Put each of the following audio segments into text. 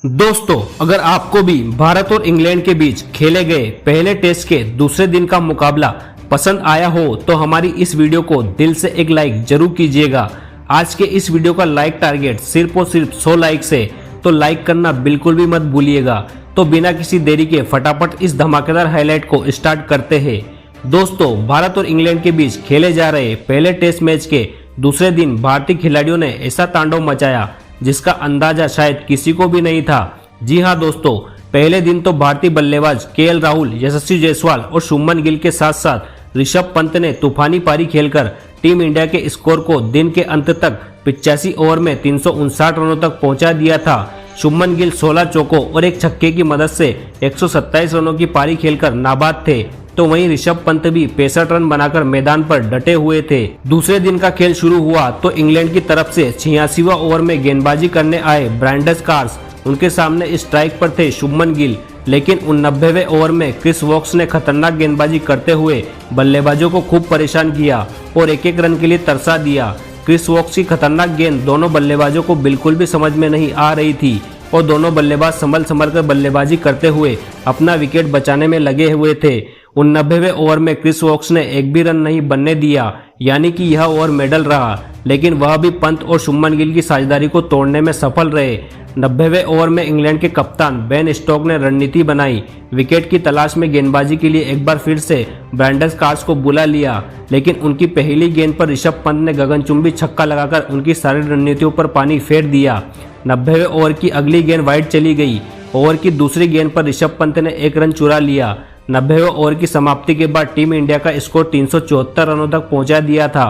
दोस्तों, अगर आपको भी भारत और इंग्लैंड के बीच खेले गए पहले टेस्ट के दूसरे दिन का मुकाबला पसंद आया हो तो हमारी इस वीडियो को दिल से एक लाइक जरूर कीजिएगा। आज के इस वीडियो का लाइक टारगेट सिर्फ और सिर्फ 100 लाइक से, तो लाइक करना बिल्कुल भी मत भूलिएगा। तो बिना किसी देरी के फटाफट इस धमाकेदार हाईलाइट को स्टार्ट करते हैं। दोस्तों, भारत और इंग्लैंड के बीच खेले जा रहे पहले टेस्ट मैच के दूसरे दिन भारतीय खिलाड़ियों ने ऐसा तांडव मचाया जिसका अंदाजा शायद किसी को भी नहीं था। जी हां दोस्तों, पहले दिन तो भारतीय बल्लेबाज केएल राहुल, यशस्वी जायसवाल और शुभमन गिल के साथ साथ ऋषभ पंत ने तूफानी पारी खेलकर टीम इंडिया के स्कोर को दिन के अंत तक 85 ओवर में 359 रनों तक पहुंचा दिया था। शुभमन गिल 16 चौकों और एक छक्के की मदद से 127 रनों की पारी खेलकर नाबाद थे, तो वहीं ऋषभ पंत भी 65 रन बनाकर मैदान पर डटे हुए थे। दूसरे दिन का खेल शुरू हुआ तो इंग्लैंड की तरफ से 86वां ओवर में गेंदबाजी करने आए ब्रैंडन कार्स, उनके सामने स्ट्राइक पर थे शुभमन गिल, लेकिन 89वें ओवर में क्रिस वोक्स ने खतरनाक गेंदबाजी करते हुए बल्लेबाजों को खूब परेशान किया और एक एक रन के लिए तरसा दिया। क्रिस वोक्स की खतरनाक गेंद दोनों बल्लेबाजों को बिल्कुल भी समझ में नहीं आ रही थी और दोनों बल्लेबाज संभल कर बल्लेबाजी करते हुए अपना विकेट बचाने में लगे हुए थे। 89वें ओवर में क्रिस वोक्स ने एक भी रन नहीं बनने दिया, यानी कि यह ओवर मेडल रहा, लेकिन वह भी पंत और शुभमन गिल की साझेदारी को तोड़ने में सफल रहे। 90वें ओवर में इंग्लैंड के कप्तान बेन स्टोक्स ने रणनीति बनाई, विकेट की तलाश में गेंदबाजी के लिए एक बार फिर से ब्रैंडन कार्स को बुला लिया, लेकिन उनकी पहली गेंद पर ऋषभ पंत ने गगनचुंबी छक्का लगाकर उनकी सारी रणनीतियों पर पानी फेर दिया। 90वें ओवर की अगली गेंद वाइड चली गई। ओवर की दूसरी गेंद पर ऋषभ पंत ने एक रन चुरा लिया। 90वें ओवर की समाप्ति के बाद टीम इंडिया का स्कोर 374 रनों तक पहुंचा दिया था।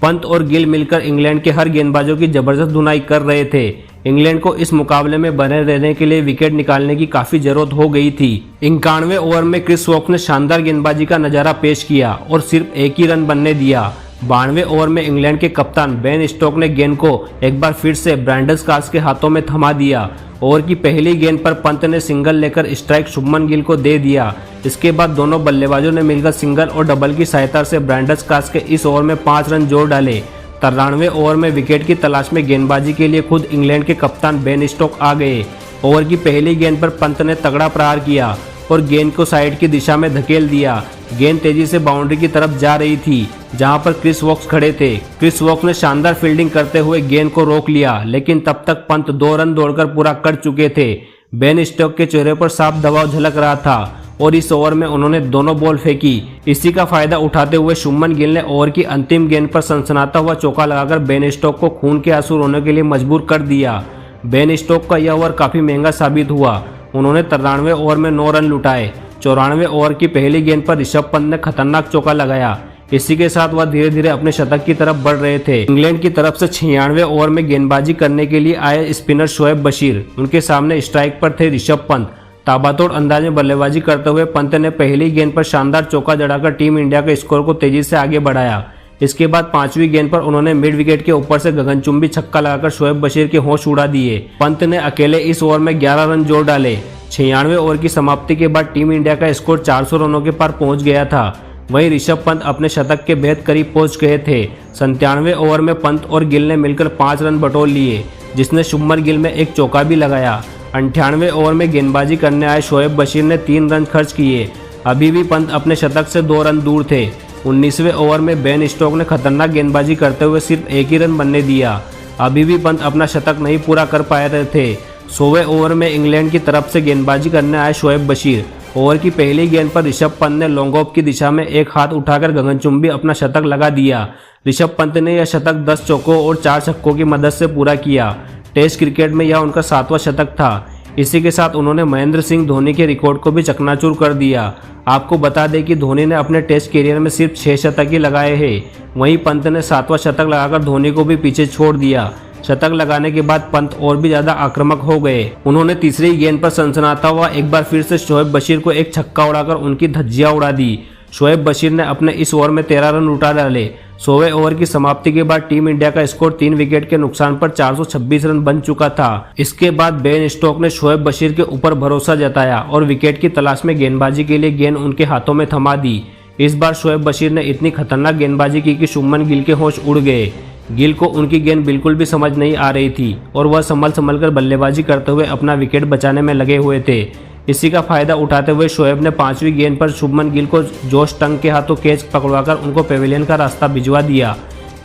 पंत और गिल मिलकर इंग्लैंड के हर गेंदबाजों की जबरदस्त धुनाई कर रहे थे। इंग्लैंड को इस मुकाबले में बने रहने के लिए विकेट निकालने की काफी जरूरत हो गई थी। 91वें ओवर में क्रिस वोक्स ने शानदार गेंदबाजी का नजारा पेश किया और सिर्फ एक ही रन बनने दिया। 92वें ओवर में इंग्लैंड के कप्तान बेन स्टोक्स ने गेंद को एक बार फिर से ब्रैंडन कार्स के हाथों में थमा दिया। ओवर की पहली गेंद पर पंत ने सिंगल लेकर स्ट्राइक शुभमन गिल को दे दिया। इसके बाद दोनों बल्लेबाजों ने मिलकर सिंगल और डबल की सहायता से ब्रैंडन कार्स के इस ओवर में 5 रन जोड़ डाले। 93वें ओवर में विकेट की तलाश में गेंदबाजी के लिए खुद इंग्लैंड के कप्तान बेन स्टोक्स आ गए। ओवर की पहली गेंद पर पंत ने तगड़ा प्रहार किया और गेंद को साइड की दिशा में धकेल दिया। गेंद तेजी से बाउंड्री की तरफ जा रही थी, जहां पर क्रिस वोक्स खड़े थे। क्रिस वोक्स ने शानदार फील्डिंग करते हुए गेंद को रोक लिया, लेकिन तब तक पंत 2 रन दौड़कर पूरा कर चुके थे। बेन स्टोक्स के चेहरे पर साफ दबाव झलक रहा था और इस ओवर में उन्होंने दोनों बॉल फेंकी। इसी का फायदा उठाते हुए शुभमन गिल ने ओवर की अंतिम गेंद पर सनसनाता हुआ चौका लगाकर बेन स्टोक्स को खून के आंसू रोने के लिए मजबूर कर दिया। बेन स्टोक्स का यह ओवर काफी महंगा साबित हुआ। उन्होंने 93वें ओवर में 9 रन लुटाए। 94वें ओवर की पहली गेंद पर ऋषभ पंत ने खतरनाक चौका लगाया। इसी के साथ वह धीरे धीरे अपने शतक की तरफ बढ़ रहे थे। इंग्लैंड की तरफ से 96वें ओवर में गेंदबाजी करने के लिए आए स्पिनर शोएब बशीर, उनके सामने स्ट्राइक पर थे ऋषभ पंत। ताबड़तोड़ अंदाज में बल्लेबाजी करते हुए पंत ने पहली गेंद पर शानदार चौका जड़ाकर टीम इंडिया के स्कोर को तेजी से आगे बढ़ाया। इसके बाद 5वीं गेंद पर उन्होंने मिड विकेट के ऊपर से गगनचुंबी छक्का लगाकर शोएब बशीर के होश उड़ा दिए। पंत ने अकेले इस ओवर में 11 रन जोड़ डाले। 96वें ओवर की समाप्ति के बाद टीम इंडिया का स्कोर 400 रनों के पार पहुंच गया था। वहीं ऋषभ पंत अपने शतक के बेहद करीब पहुंच गए थे। 97वें ओवर में पंत और गिल ने मिलकर 5 रन बटोर लिए, जिसने शुभमन गिल में एक चौका भी लगाया। 98वें ओवर में गेंदबाजी करने आए शोएब बशीर ने 3 रन खर्च किए। अभी भी पंत अपने शतक से 2 रन दूर थे। 19वें ओवर में बेन स्टोक्स ने खतरनाक गेंदबाजी करते हुए सिर्फ एक ही रन बनने दिया। अभी भी पंत अपना शतक नहीं पूरा कर पाए रहे थे। 100वें ओवर में इंग्लैंड की तरफ से गेंदबाजी करने आए शोएब बशीर। ओवर की पहली गेंद पर ऋषभ पंत ने लॉन्ग ऑफ की दिशा में एक हाथ उठाकर गगनचुंबी अपना शतक लगा दिया। ऋषभ पंत ने यह शतक 10 चौकों और 4 छक्कों की मदद से पूरा किया। टेस्ट क्रिकेट में यह उनका 7वां शतक था। इसी के साथ उन्होंने महेंद्र सिंह धोनी के रिकॉर्ड को भी चकनाचूर कर दिया। आपको बता दें कि धोनी ने अपने टेस्ट करियर में सिर्फ 6 शतक ही लगाए हैं। वहीं पंत ने 7वां शतक लगाकर धोनी को भी पीछे छोड़ दिया। शतक लगाने के बाद पंत और भी ज्यादा आक्रामक हो गए। उन्होंने तीसरी गेंद पर सनसनाता हुआ एक बार फिर से शोएब बशीर को एक छक्का उड़ाकर उनकी धज्जियां उड़ा दी। शोएब बशीर ने अपने इस ओवर में 13 रन लुटा डाले। 100वें ओवर की समाप्ति के बाद टीम इंडिया का स्कोर 3 विकेट के नुकसान पर 426 रन बन चुका था। इसके बाद बेन स्टोक्स ने शोएब बशीर के ऊपर भरोसा जताया और विकेट की तलाश में गेंदबाजी के लिए गेंद उनके हाथों में थमा दी। इस बार शोएब बशीर ने इतनी खतरनाक गेंदबाजी की कि शुभमन गिल के होश उड़ गए। गिल को उनकी गेंद बिल्कुल भी समझ नहीं आ रही थी और वह संभल कर बल्लेबाजी करते हुए अपना विकेट बचाने में लगे हुए थे। इसी का फायदा उठाते हुए शोएब ने 5वीं गेंद पर शुभमन गिल को जोश टंग के हाथों कैच पकड़वाकर उनको पेविलियन का रास्ता भिजवा दिया।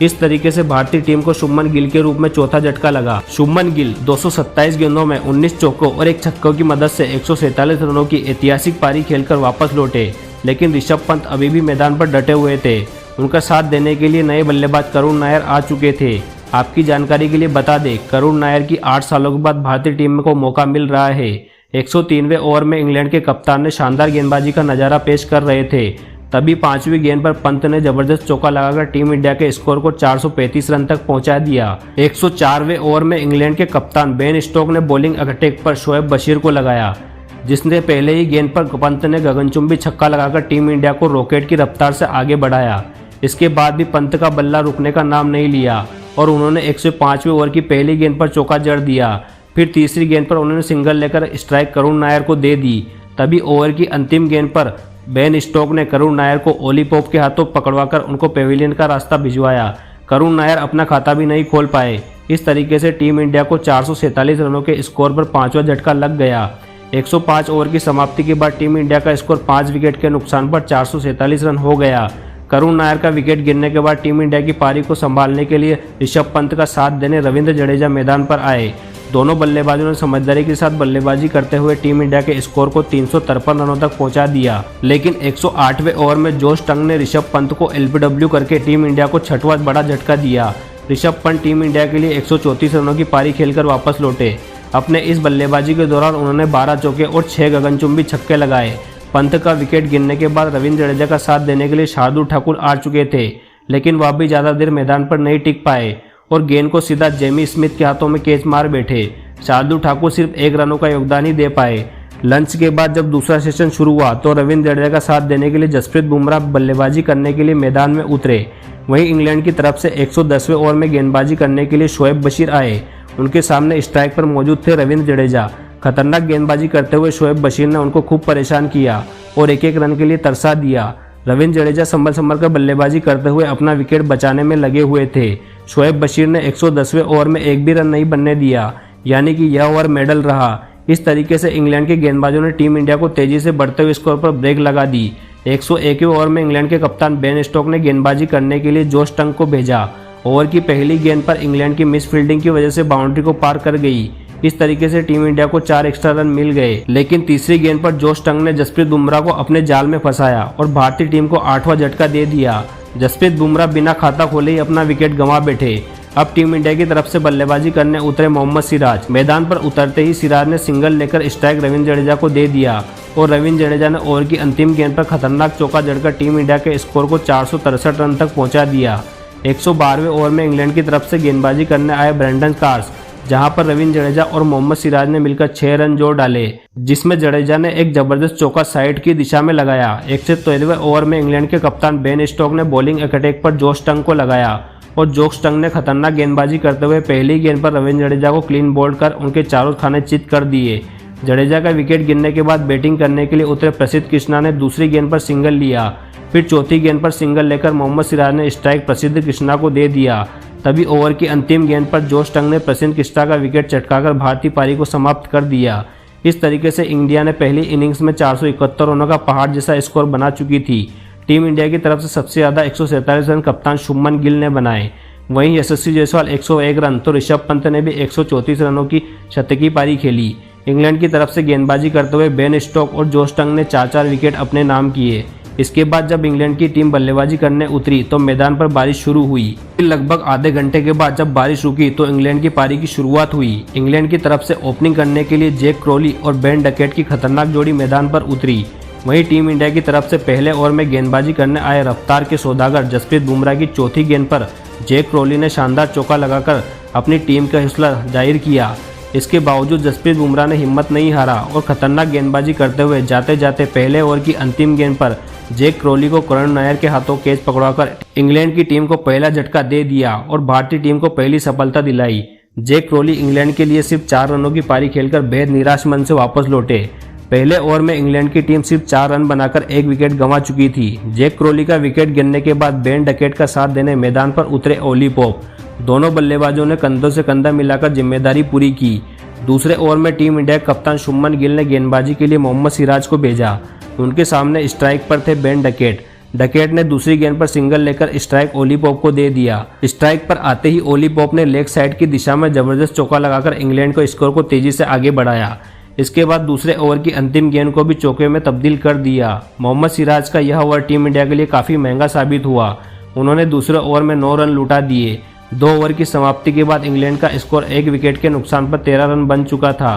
इस तरीके से भारतीय टीम को शुभमन गिल के रूप में चौथा झटका लगा। शुभमन गिल 227 गेंदों में 19 चौकों और एक छक्कों की मदद से 147 रनों की ऐतिहासिक पारी खेलकर वापस लौटे, लेकिन ऋषभ पंत अभी भी मैदान पर डटे हुए थे। उनका साथ देने के लिए नए बल्लेबाज करुण नायर आ चुके थे। आपकी जानकारी के लिए बता दें, करुण नायर की 8 सालों के बाद भारतीय टीम को मौका मिल रहा है। 103वें ओवर में इंग्लैंड के कप्तान ने शानदार गेंदबाजी का नजारा पेश कर रहे थे। तभी 5वीं गेंद पर पंत ने जबरदस्त चौका लगाकर टीम इंडिया के स्कोर को 435 रन तक पहुंचा दिया। 104वें ओवर में इंग्लैंड के कप्तान बेन स्टोक ने बॉलिंग अटैक पर शोएब बशीर को लगाया, जिसने पहले ही गेंद पर पंत ने गगनचुंबी छक्का लगाकर टीम इंडिया को रॉकेट की रफ्तार से आगे बढ़ाया। इसके बाद भी पंत का बल्ला रुकने का नाम नहीं लिया और उन्होंने 105वें ओवर की पहली गेंद पर चौका जड़ दिया। फिर तीसरी गेंद पर उन्होंने सिंगल लेकर स्ट्राइक करुण नायर को दे दी। तभी ओवर की अंतिम गेंद पर बेन स्टोक ने करुण नायर को ओली पोप के हाथों पकड़वाकर उनको पेविलियन का रास्ता भिजवाया। करुण नायर अपना खाता भी नहीं खोल पाए। इस तरीके से टीम इंडिया को 447 रनों के स्कोर पर 5वां झटका लग गया। 105 ओवर की समाप्ति के बाद टीम इंडिया का स्कोर 5 विकेट के नुकसान पर 447 रन हो गया। करुण नायर का विकेट गिरने के बाद टीम इंडिया की पारी को संभालने के लिए ऋषभ पंत का साथ देने रविंद्र जडेजा मैदान पर आए। दोनों बल्लेबाजों ने समझदारी के साथ बल्लेबाजी करते हुए टीम इंडिया के स्कोर को 353 रनों तक पहुंचा दिया, लेकिन 108वें ओवर में जोश टंग ने ऋषभ पंत को एलबीडब्ल्यू करके टीम इंडिया को 6वां बड़ा झटका दिया। ऋषभ पंत टीम इंडिया के लिए 134 रनों की पारी खेलकर वापस लौटे। अपने इस बल्लेबाजी के दौरान उन्होंने 12 चौके और 6 गगनचुंबी छक्के लगाए। पंत का विकेट गिरने के बाद रविंद्र जडेजा का साथ देने के लिए शार्दुल ठाकुर आ चुके थे, लेकिन वह भी ज्यादा देर मैदान पर नहीं टिक पाए और गेंद को सीधा जेमी स्मिथ के हाथों में कैच मार बैठे। शार्दुल ठाकुर सिर्फ 1 रनों का योगदान ही दे पाए। लंच के बाद जब दूसरा सेशन शुरू हुआ तो रविंद्र जडेजा का साथ देने के लिए जसप्रीत बुमराह बल्लेबाजी करने के लिए मैदान में उतरे। वहीं इंग्लैंड की तरफ से 110वें ओवर में गेंदबाजी करने के लिए शोएब बशीर आए। उनके सामने स्ट्राइक पर मौजूद थे रविंद्र जडेजा। खतरनाक गेंदबाजी करते हुए शोएब बशीर ने उनको खूब परेशान किया और एक रन के लिए तरसा दिया। रविंद्र जडेजा संभल कर बल्लेबाजी करते हुए अपना विकेट बचाने में लगे हुए थे। शोएब बशीर ने 110वें ओवर में एक भी रन नहीं बनने दिया, यानी कि यह ओवर मेडल रहा। इस तरीके से इंग्लैंड के गेंदबाजों ने टीम इंडिया को तेजी से बढ़ते हुए स्कोर पर ब्रेक लगा दी। 101वें ओवर में इंग्लैंड के कप्तान बेन स्टोक ने गेंदबाजी करने के लिए जोश टंग को भेजा। ओवर की पहली गेंद पर इंग्लैंड की मिस फील्डिंग की वजह से बाउंड्री को पार कर गई। इस तरीके से टीम इंडिया को 4 एक्स्ट्रा रन मिल गए, लेकिन तीसरी गेंद पर जोश टंग ने जसप्रीत बुमराह को अपने जाल में फंसाया और भारतीय टीम को 8वां झटका दे दिया। जसप्रीत बुमराह बिना खाता खोले ही अपना विकेट गंवा बैठे। अब टीम इंडिया की तरफ से बल्लेबाजी करने उतरे मोहम्मद सिराज। मैदान पर उतरते ही सिराज ने सिंगल लेकर स्ट्राइक रविंद्र जडेजा को दे दिया और रविंद्र जडेजा ने ओवर की अंतिम गेंद पर खतरनाक चौका जड़कर टीम इंडिया के स्कोर को 463 रन तक पहुंचा दिया। 112वें ओवर में इंग्लैंड की तरफ से गेंदबाजी करने आए ब्रेंडन कार्स, जहां पर रविंद्र जडेजा और मोहम्मद सिराज ने मिलकर 6 रन जोड़ डाले, जिसमें जडेजा ने एक जबरदस्त चौका साइड की दिशा में लगाया। 113वें ओवर में इंग्लैंड के कप्तान बेन स्टोक ने बॉलिंग अटैक पर जोश टंग को लगाया और जोश टंग ने खतरनाक गेंदबाजी करते हुए पहली गेंद पर रविंद्र जडेजा को क्लीन बोल्ड कर उनके चारों खाने चित कर दिए। जडेजा का विकेट गिरने के बाद बैटिंग करने के लिए उतरे प्रसिद्ध कृष्णा ने दूसरी गेंद पर सिंगल लिया। फिर चौथी गेंद पर सिंगल लेकर मोहम्मद सिराज ने स्ट्राइक प्रसिद्ध कृष्णा को दे दिया। तभी ओवर की अंतिम गेंद पर जोश टंग ने प्रसिद्ध कृष्णा का विकेट चटकाकर भारतीय पारी को समाप्त कर दिया। इस तरीके से इंडिया ने पहली इनिंग्स में 471 रनों का पहाड़ जैसा स्कोर बना चुकी थी। टीम इंडिया की तरफ से सबसे ज्यादा 147 रन कप्तान शुभमन गिल ने बनाए। वहीं यशस्वी जायसवाल 101 रन तो ऋषभ पंत ने भी 134 रनों की शतकीय पारी खेली। इंग्लैंड की तरफ से गेंदबाजी करते हुए बेन स्टोक और जोश टंग ने 4-4 विकेट अपने नाम किए। इसके बाद जब इंग्लैंड की टीम बल्लेबाजी करने उतरी तो मैदान पर बारिश शुरू हुई। लगभग आधे घंटे के बाद जब बारिश रुकी तो इंग्लैंड की पारी की शुरुआत हुई। इंग्लैंड की तरफ से ओपनिंग करने के लिए जैक क्रॉली और बेन डकेट की खतरनाक जोड़ी मैदान पर उतरी। वहीं टीम इंडिया की तरफ से पहले ओवर में गेंदबाजी करने आए रफ्तार के सौदागर जसप्रीत बुमराह की चौथी गेंद पर जैक क्रॉली ने शानदार चौका लगाकर अपनी टीम का हौसला जाहिर किया। इसके बावजूद जसप्रीत बुमराह ने हिम्मत नहीं हारा और खतरनाक गेंदबाजी करते हुए जाते जाते पहले ओवर की अंतिम गेंद पर जैक क्रॉली को करुण नायर के हाथों कैच पकड़वाकर इंग्लैंड की टीम को पहला झटका दे दिया और भारतीय टीम को पहली सफलता दिलाई। जैक क्रॉली इंग्लैंड के लिए सिर्फ 4 रनों की पारी खेलकर बेहद निराश मन से वापस लौटे। पहले ओवर में इंग्लैंड की टीम सिर्फ 4 रन बनाकर 1 विकेट गंवा चुकी थी। जैक क्रोली का विकेट गिरने के बाद बेन डकेट का साथ देने मैदान पर उतरे ओली पोप। दोनों बल्लेबाजों ने कंधों से कंधा मिलाकर जिम्मेदारी पूरी की। दूसरे ओवर में टीम इंडिया के कप्तान शुभमन गिल ने गेंदबाजी के लिए मोहम्मद सिराज को भेजा। उनके सामने स्ट्राइक पर थे बेन डकेट। डकेट ने दूसरी गेंद पर सिंगल लेकर स्ट्राइक ओली पोप को दे दिया। स्ट्राइक पर आते ही ओली पोप ने लेग साइड की दिशा में जबरदस्त चौका लगाकर इंग्लैंड को स्कोर को तेजी से आगे बढ़ाया। इसके बाद दूसरे ओवर की अंतिम गेंद को भी चौके में तब्दील कर दिया। मोहम्मद सिराज का यह ओवर टीम इंडिया के लिए काफी महंगा साबित हुआ। उन्होंने दूसरे ओवर में 9 रन लुटा दिए। 2 ओवर की समाप्ति के बाद इंग्लैंड का स्कोर 1 विकेट के नुकसान पर 13 रन बन चुका था।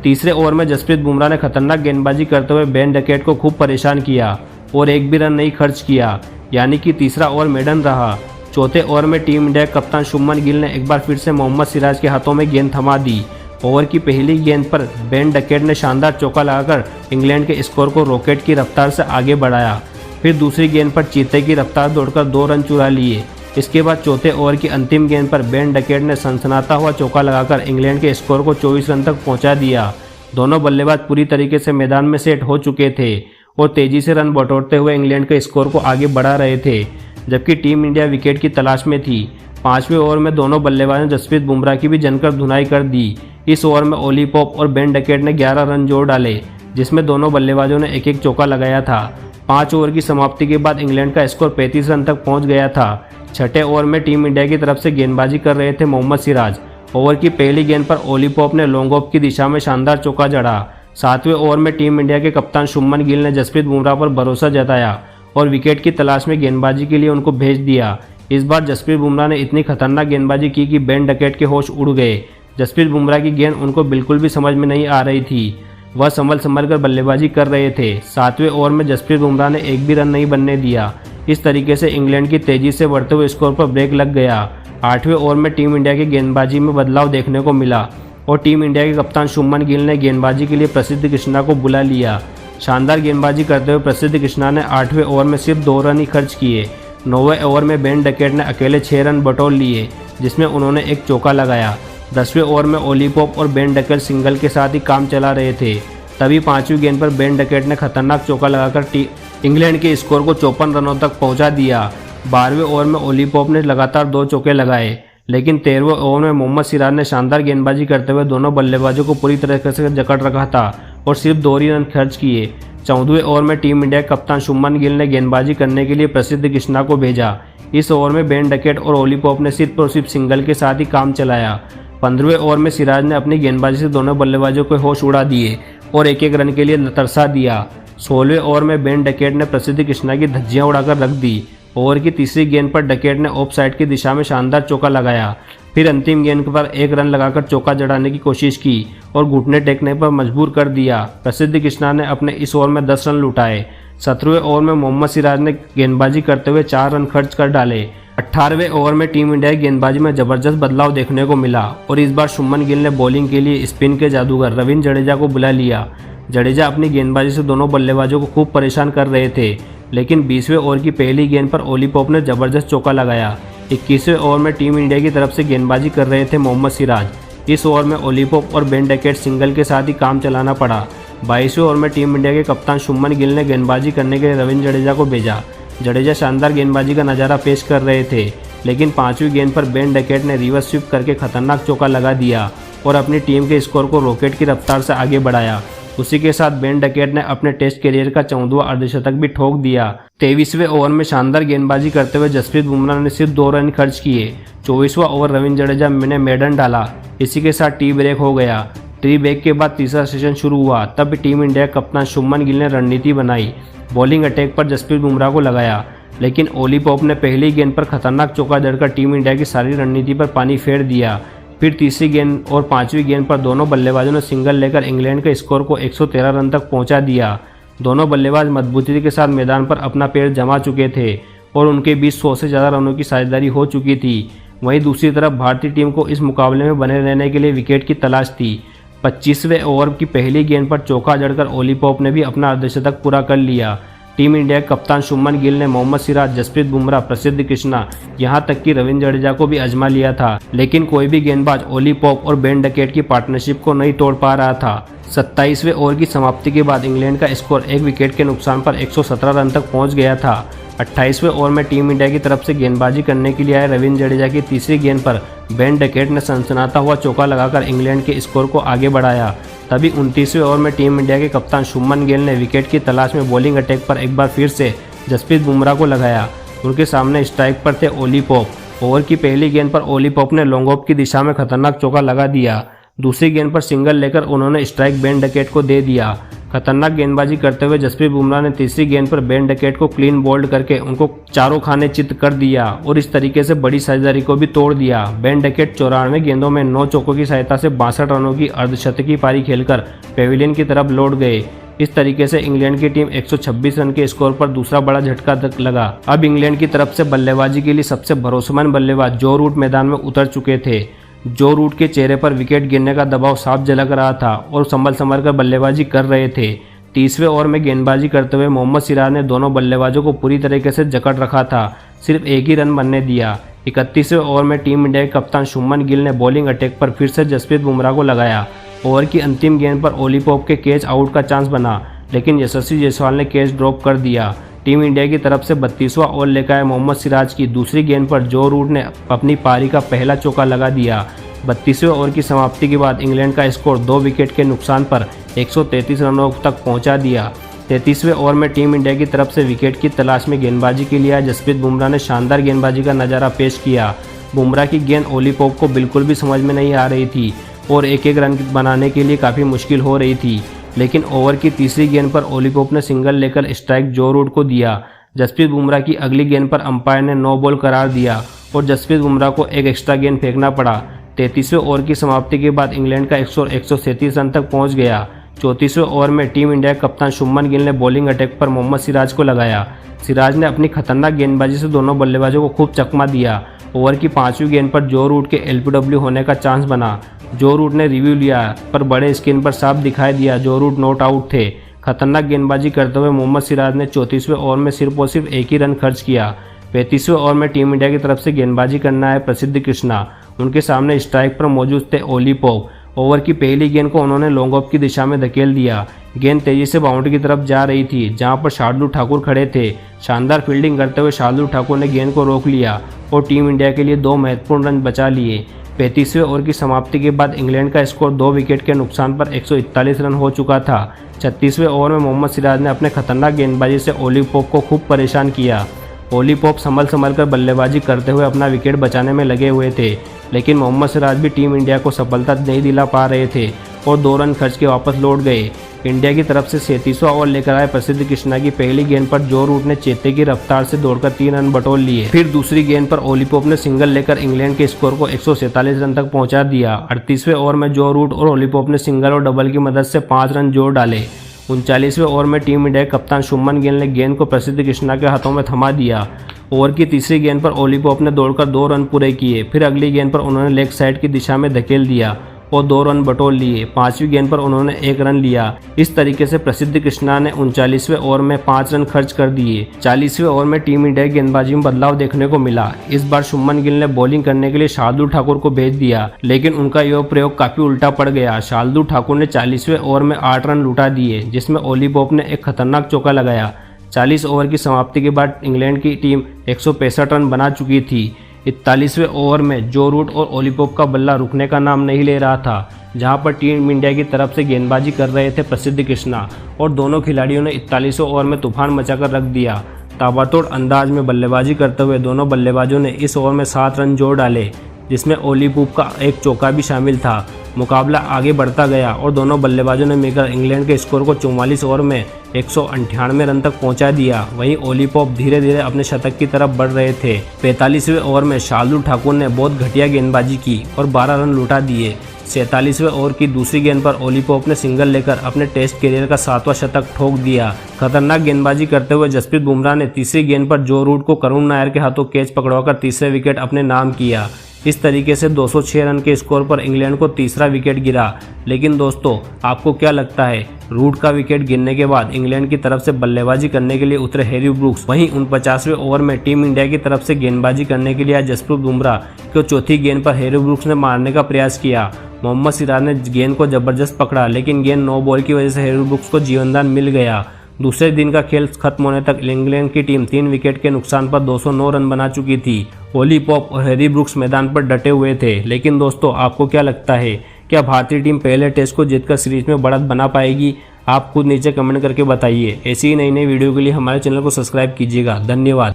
तीसरे ओवर में जसप्रीत बुमराह ने खतरनाक गेंदबाजी करते हुए बेन डकेट को खूब परेशान किया और एक भी रन नहीं खर्च किया, यानी कि तीसरा ओवर मेडन रहा। चौथे ओवर में टीम इंडिया के कप्तान शुभमन गिल ने एक बार फिर से मोहम्मद सिराज के हाथों में गेंद थमा दी। ओवर की पहली गेंद पर बेन डकेट ने शानदार चौका लगाकर इंग्लैंड के स्कोर को रॉकेट की रफ्तार से आगे बढ़ाया। फिर दूसरी गेंद पर चीते की रफ्तार दौड़कर 2 रन चुरा लिए। इसके बाद चौथे ओवर की अंतिम गेंद पर बेन डकेट ने सनसनाता हुआ चौका लगाकर इंग्लैंड के स्कोर को 24 रन तक पहुंचा दिया। दोनों बल्लेबाज पूरी तरीके से मैदान में सेट हो चुके थे और तेजी से रन बटोरते हुए इंग्लैंड के स्कोर को आगे बढ़ा रहे थे, जबकि टीम इंडिया विकेट की तलाश में थी। 5वें ओवर में दोनों बल्लेबाजों ने जसप्रीत बुमराह की भी जमकर धुनाई कर दी। इस ओवर में ओली पोप और बेन डकेट ने 11 रन जोड़ डाले, जिसमें दोनों बल्लेबाजों ने एक एक चौका लगाया था। 5 ओवर की समाप्ति के बाद इंग्लैंड का स्कोर 35 रन तक पहुंच गया था। छठे ओवर में टीम इंडिया की तरफ से गेंदबाजी कर रहे थे मोहम्मद सिराज। ओवर की पहली गेंद पर ओली पोप ने लॉन्ग ऑफ की दिशा में शानदार चौका जड़ा। 7वें ओवर में टीम इंडिया के कप्तान शुभमन गिल ने जसप्रीत बुमराह पर भरोसा जताया और विकेट की तलाश में गेंदबाजी के लिए उनको भेज दिया। इस बार जसप्रीत बुमराह ने इतनी खतरनाक गेंदबाजी की कि बेन डकेट के होश उड़ गए। जसप्रीत बुमराह की गेंद उनको बिल्कुल भी समझ में नहीं आ रही थी। वह संभल कर बल्लेबाजी कर रहे थे। 7वें ओवर में जसप्रीत बुमराह ने एक भी रन नहीं बनने दिया। इस तरीके से इंग्लैंड की तेजी से बढ़ते हुए स्कोर पर ब्रेक लग गया। 8वें ओवर में टीम इंडिया की गेंदबाजी में बदलाव देखने को मिला और टीम इंडिया के कप्तान शुभमन गिल ने गेंदबाजी के लिए प्रसिद्ध कृष्णा को बुला लिया। शानदार गेंदबाजी करते हुए प्रसिद्ध कृष्णा ने 8वें ओवर में सिर्फ 2 रन ही खर्च किए। 9वें ओवर में बेन डकेट ने अकेले 6 रन बटोर लिए, जिसमें उन्होंने एक चौका लगाया। 10वें ओवर में ओली पोप और बेन डकेट सिंगल के साथ ही काम चला रहे थे। तभी 5वीं गेंद पर बेन डकेट ने खतरनाक चौका लगाकर इंग्लैंड के स्कोर को 54 रनों तक पहुंचा दिया। 12वें ओवर में ओली पोप ने लगातार 2 चौके लगाए, लेकिन 13वें ओवर में मोहम्मद सिराज ने शानदार गेंदबाजी करते हुए दोनों बल्लेबाजों को पूरी तरह से जकड़ रखा था और सिर्फ 2 ही रन खर्च किए। 14वें ओवर में टीम इंडिया के कप्तान शुभमन गिल ने गेंदबाजी करने के लिए प्रसिद्ध कृष्णा को भेजा। इस ओवर में बेन डकेट और ओली पोप ने सिर्फ और सिर्फ सिंगल के साथ ही काम चलाया। 15वें ओवर में सिराज ने अपनी गेंदबाजी से दोनों बल्लेबाजों को होश उड़ा दिए और एक एक रन के लिए तरसा दिया। 16वें ओवर में बेन डकेट ने प्रसिद्ध कृष्णा की धज्जियां उड़ाकर रख दी। ओवर की तीसरी गेंद पर डकेट ने ऑफ साइड की दिशा में शानदार चौका लगाया। फिर अंतिम गेंद पर 1 रन लगाकर चौका जड़ाने की कोशिश की और घुटने टेकने पर मजबूर कर दिया। प्रसिद्ध कृष्णा ने अपने इस ओवर में 10 रन लुटाए। 17वें ओवर में मोहम्मद सिराज ने गेंदबाजी करते हुए 4 रन खर्च कर डाले। 18वें ओवर में टीम इंडिया की गेंदबाजी में जबरदस्त बदलाव देखने को मिला और इस बार शुभमन गिल ने बॉलिंग के लिए स्पिन के जादूगर रविंद्र जडेजा को बुला लिया। जडेजा अपनी गेंदबाजी से दोनों बल्लेबाजों को खूब परेशान कर रहे थे, लेकिन 20वें ओवर की पहली गेंद पर ओली पोप ने जबरदस्त चौका लगाया। 21वें ओवर में टीम इंडिया की तरफ से गेंदबाजी कर रहे थे मोहम्मद सिराज। इस ओवर में ओली पोप और बेन डकेट सिंगल के साथ ही काम चलाना पड़ा। 22वें ओवर में टीम इंडिया के कप्तान शुभमन गिल ने गेंदबाजी करने के लिए रविंद्र जडेजा को भेजा। जडेजा शानदार गेंदबाजी का नज़ारा पेश कर रहे थे, लेकिन 5वीं गेंद पर बेन डकेट ने रिवर्स स्वीप करके खतरनाक चौका लगा दिया और अपनी टीम के स्कोर को रॉकेट की रफ्तार से आगे बढ़ाया। उसी के साथ बेन डकेट ने अपने टेस्ट करियर का 14वां अर्धशतक भी ठोक दिया। 23वें ओवर में शानदार गेंदबाजी करते हुए जसप्रीत बुमराह ने सिर्फ 2 रन खर्च किए। 24वां ओवर रविंद्र जडेजा ने मेडन डाला। इसी के साथ टी ब्रेक हो गया। टी ब्रेक के बाद तीसरा सेशन शुरू हुआ। तब टीम इंडिया कप्तान शुभमन गिल ने रणनीति बनाई। बॉलिंग अटैक पर जसप्रीत बुमराह को लगाया, लेकिन ओली पोप ने पहली गेंद पर खतरनाक चौका जड़कर टीम इंडिया की सारी रणनीति पर पानी फेर दिया। फिर तीसरी गेंद और 5वीं गेंद पर दोनों बल्लेबाजों ने सिंगल लेकर इंग्लैंड के स्कोर को 113 रन तक पहुंचा दिया। दोनों बल्लेबाज मजबूती के साथ मैदान पर अपना पैर जमा चुके थे और उनके बीच 100 से ज़्यादा रनों की साझेदारी हो चुकी थी। वहीं दूसरी तरफ भारतीय टीम को इस मुकाबले में बने रहने के लिए विकेट की तलाश थी। 25वें ओवर की पहली गेंद पर चौका जड़कर ओली पोप ने भी अपना अर्धशतक पूरा कर लिया। टीम इंडिया के कप्तान शुभमन गिल ने मोहम्मद सिराज, जसप्रीत बुमराह, प्रसिद्ध कृष्णा, यहां तक कि रविंद्र जडेजा को भी आजमा लिया था, लेकिन कोई भी गेंदबाज ओली पोप और बेन डकेट की पार्टनरशिप को नहीं तोड़ पा रहा था। 27वें ओवर की समाप्ति के बाद इंग्लैंड का स्कोर 1 विकेट के नुकसान पर 117 रन तक पहुंच गया था। 28वें ओवर में टीम इंडिया की तरफ से गेंदबाजी करने के लिए आए रविंद्र जडेजा की तीसरी गेंद पर बेन डकेट ने सनसनाता हुआ चौका लगाकर इंग्लैंड के स्कोर को आगे बढ़ाया। तभी 29वें ओवर में टीम इंडिया के कप्तान शुभमन गिल ने विकेट की तलाश में बॉलिंग अटैक पर एक बार फिर से जसप्रीत बुमराह को लगाया। उनके सामने स्ट्राइक पर थे ओली पोप। ओवर की पहली गेंद पर ओली पोप ने लॉन्ग ऑफ की दिशा में खतरनाक चौका लगा दिया। दूसरी गेंद पर सिंगल लेकर उन्होंने स्ट्राइक बेन डकेट को दे दिया। खतरनाक गेंदबाजी करते हुए जसप्रीत बुमराह ने तीसरी गेंद पर बेन डकेट को क्लीन बोल्ड करके उनको चारों खाने चित कर दिया और इस तरीके से बड़ी साझेदारी को भी तोड़ दिया। बेन डकेट 94 गेंदों में 9 चौकों की सहायता से 62 रनों की अर्धशतकीय पारी खेलकर पेविलियन की तरफ लौट गए। इस तरीके से इंग्लैंड की टीम 126 रन के स्कोर पर दूसरा बड़ा झटका लगा। अब इंग्लैंड की तरफ से बल्लेबाजी के लिए सबसे भरोसेमंद बल्लेबाज जो रूट मैदान में उतर चुके थे। जो रूट के चेहरे पर विकेट गिरने का दबाव साफ झलक रहा था और संभल कर बल्लेबाजी कर रहे थे। 30वें ओवर में गेंदबाजी करते हुए मोहम्मद सिराज ने दोनों बल्लेबाजों को पूरी तरीके से जकड़ रखा था, सिर्फ एक ही रन बनने दिया। 31वें ओवर में टीम इंडिया के कप्तान शुभमन गिल ने बॉलिंग अटैक पर फिर से जसप्रीत बुमराह को लगाया। ओवर की अंतिम गेंद पर ओली पोप के कैच आउट का चांस बना, लेकिन यशस्वी जायसवाल ने कैच ड्रॉप कर दिया। टीम इंडिया की तरफ से 32वां ओवर लेकर आए मोहम्मद सिराज की दूसरी गेंद पर जो रूट ने अपनी पारी का पहला चौका लगा दिया। 32वें ओवर की समाप्ति के बाद इंग्लैंड का स्कोर 2 विकेट के नुकसान पर 133 रनों तक पहुंचा दिया। 33वें ओवर में टीम इंडिया की तरफ से विकेट की तलाश में गेंदबाजी के लिए आए जसप्रीत बुमराह ने शानदार गेंदबाजी का नज़ारा पेश किया। बुमराह की गेंद ओली पोप को बिल्कुल भी समझ में नहीं आ रही थी और एक रन बनाने के लिए काफ़ी मुश्किल हो रही थी, लेकिन ओवर की तीसरी गेंद पर ओली पोप ने सिंगल लेकर स्ट्राइक जो रूट को दिया। जसप्रीत बुमराह की अगली गेंद पर अंपायर ने नो बॉल करार दिया और जसप्रीत बुमराह को एक एक्स्ट्रा गेंद फेंकना पड़ा। 33वें ओवर की समाप्ति के बाद इंग्लैंड का स्कोर 137 रन तक पहुंच गया। 34वें ओवर में टीम इंडिया के कप्तान शुभमन गिल ने बॉलिंग अटैक पर मोहम्मद सिराज को लगाया। सिराज ने अपनी खतरनाक गेंदबाजी से दोनों बल्लेबाजों को खूब चकमा दिया। ओवर की 5वीं गेंद पर जो रूट के एलबीडब्ल्यू होने का चांस बना। जो रूट ने रिव्यू लिया पर बड़े स्क्रीन पर साफ दिखाई दिया जो रूट नॉट आउट थे। खतरनाक गेंदबाजी करते हुए मोहम्मद सिराज ने 34वें ओवर में सिर्फ और सिर्फ एक ही रन खर्च किया। 35वें ओवर में टीम इंडिया की तरफ से गेंदबाजी करना है प्रसिद्ध कृष्णा। उनके सामने स्ट्राइक पर मौजूद थे ओली पोप। ओवर की पहली गेंद को उन्होंने लॉन्ग ऑफ की दिशा में धकेल दिया। गेंद तेजी से बाउंड्री की तरफ जा रही थी, जहां पर शार्दुल ठाकुर खड़े थे। शानदार फील्डिंग करते हुए शार्दुल ठाकुर ने गेंद को रोक लिया और टीम इंडिया के लिए 2 महत्वपूर्ण रन बचा लिए। 35वें ओवर की समाप्ति के बाद इंग्लैंड का स्कोर 2 विकेट के नुकसान पर 141 रन हो चुका था। 36वें ओवर में मोहम्मद सिराज ने अपने खतरनाक गेंदबाजी से ओली पोप को खूब परेशान किया। ओली पोप संभल कर बल्लेबाजी करते हुए अपना विकेट बचाने में लगे हुए थे, लेकिन मोहम्मद सिराज भी टीम इंडिया को सफलता नहीं दिला पा रहे थे और 2 रन खर्च के वापस लौट गए। इंडिया की तरफ से 37वां ओवर लेकर आए प्रसिद्ध कृष्णा की पहली गेंद पर जो रूट ने चेते की रफ्तार से दौड़कर 3 रन बटोर लिए। फिर दूसरी गेंद पर ओली पोप ने सिंगल लेकर इंग्लैंड के स्कोर को 147 रन तक पहुंचा दिया। 38वें ओवर में जो रूट और ओली पोप ने सिंगल और डबल की मदद से 5 रन जोड़ डाले। 39वें ओवर में टीम इंडिया के कप्तान शुभमन गिल ने गेंद को प्रसिद्ध कृष्णा के हाथों में थमा दिया। ओवर की तीसरी गेंद पर ओली पोप ने दौड़कर 2 रन पूरे किए। फिर अगली गेंद पर उन्होंने लेग साइड की दिशा में धकेल दिया और 2 रन बटोर लिए। 5वीं गेंद पर उन्होंने 1 रन लिया। इस तरीके से प्रसिद्ध कृष्णा ने 39वें ओवर में 5 रन खर्च कर दिए। 40वें ओवर में टीम इंडिया की गेंदबाजी में बदलाव देखने को मिला। इस बार शुभमन गिल ने बॉलिंग करने के लिए शार्दुल ठाकुर को भेज दिया, लेकिन उनका यह प्रयोग काफी उल्टा पड़ गया। शार्दुल ठाकुर ने 40वें ओवर में 8 रन लुटा दिए, जिसमें ओली पोप ने एक खतरनाक चौका लगाया। 40 ओवर की समाप्ति के बाद इंग्लैंड की टीम 165 रन बना चुकी थी। 41वें ओवर में जो रूट और ओली पोप का बल्ला रुकने का नाम नहीं ले रहा था, जहां पर टीम इंडिया की तरफ से गेंदबाजी कर रहे थे प्रसिद्ध कृष्णा और दोनों खिलाड़ियों ने 41वें ओवर में तूफान मचाकर रख दिया। ताबड़तोड़ अंदाज में बल्लेबाजी करते हुए दोनों बल्लेबाजों ने इस ओवर में 7 रन जोड़ डाले, जिसमें ओली पोप का एक चौका भी शामिल था। मुकाबला आगे बढ़ता गया और दोनों बल्लेबाजों ने मिलकर इंग्लैंड के स्कोर को 44 ओवर में 198 रन तक पहुंचा दिया। वहीं ओली पोप धीरे धीरे अपने शतक की तरफ बढ़ रहे थे। 45वें ओवर में शार्दुल ठाकुर ने बहुत घटिया गेंदबाजी की और 12 रन लुटा दिए। 47वें ओवर की दूसरी गेंद पर ओली पोप ने सिंगल लेकर अपने टेस्ट करियर का 7वां शतक ठोक दिया। खतरनाक गेंदबाजी करते हुए जसप्रीत बुमराह ने तीसरी गेंद पर जो रूट को करुण नायर के हाथों कैच पकड़वाकर तीसरे विकेट अपने नाम किया। इस तरीके से 206 रन के स्कोर पर इंग्लैंड को तीसरा विकेट गिरा। लेकिन दोस्तों, आपको क्या लगता है, रूट का विकेट गिरने के बाद इंग्लैंड की तरफ से बल्लेबाजी करने के लिए उतरे हैरी ब्रूक्स, वहीं 49वें ओवर में टीम इंडिया की तरफ से गेंदबाजी करने के लिए आए जसप्रीत बुमराह को चौथी गेंद पर हैरी ब्रूक्स ने मारने का प्रयास किया। मोहम्मद सिराज ने गेंद को जबरदस्त पकड़ा, लेकिन गेंद नो बॉल की वजह से हैरी ब्रूक्स को जीवनदान मिल गया। दूसरे दिन का खेल खत्म होने तक इंग्लैंड की टीम 3 विकेट के नुकसान पर 209 रन बना चुकी थी। ओली पॉप और हैरी ब्रूक्स मैदान पर डटे हुए थे। लेकिन दोस्तों, आपको क्या लगता है, क्या भारतीय टीम पहले टेस्ट को जीतकर सीरीज में बढ़त बना पाएगी? आप खुद नीचे कमेंट करके बताइए। ऐसी ही नई नई वीडियो के लिए हमारे चैनल को सब्सक्राइब कीजिएगा। धन्यवाद।